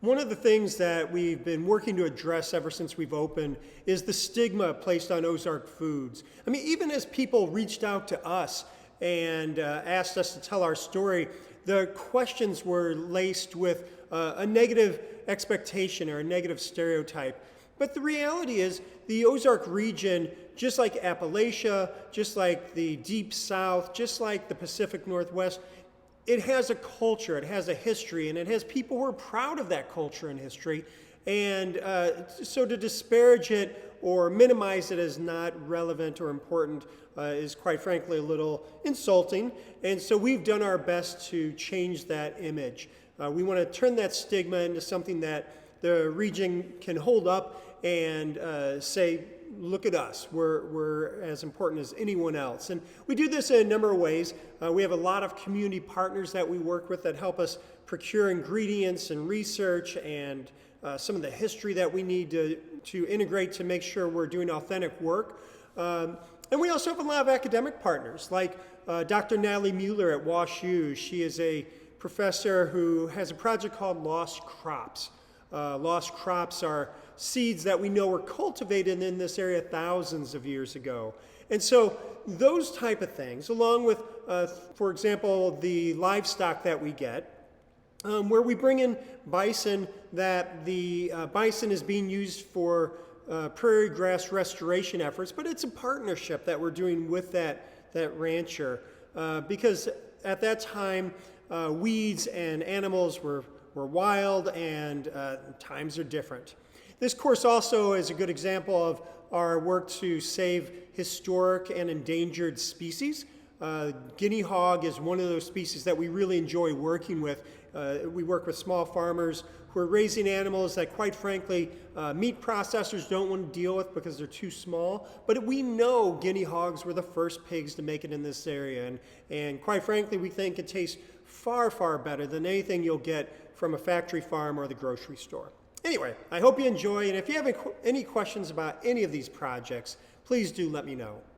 One of the things that we've been working to address ever since we've opened is the stigma placed on Ozark foods. I mean, even as people reached out to us and asked us to tell our story, the questions were laced with a negative expectation or a negative stereotype. But the reality is the Ozark region, just like Appalachia, just like the Deep South, just like the Pacific Northwest, it has a culture, it has a history, and it has people who are proud of that culture and history. And so to disparage it or minimize it as not relevant or important is quite frankly a little insulting. And so we've done our best to change that image. We want to turn that stigma into something that the region can hold up and say, look at us, we're as important as anyone else. And we do this in a number of ways. We have a lot of community partners that we work with that help us procure ingredients and research and some of the history that we need to integrate to make sure we're doing authentic work. And we also have a lot of academic partners, like Dr. Natalie Mueller at WashU. She is a professor who has a project called Lost Crops. Lost crops are seeds that we know were cultivated in this area thousands of years ago. And so those type of things, along with, for example, the livestock that we get, where we bring in bison, that the bison is being used for prairie grass restoration efforts, but it's a partnership that we're doing with that rancher, because at that time, weeds and animals were wild and times are different. This course also is a good example of our work to save historic and endangered species. Guinea hog is one of those species that we really enjoy working with. We work with small farmers who are raising animals that, quite frankly, meat processors don't want to deal with because they're too small. But we know guinea hogs were the first pigs to make it in this area. And quite frankly, we think it tastes far, far better than anything you'll get from a factory farm or the grocery store. Anyway, I hope you enjoy, and if you have any questions about any of these projects, please do let me know.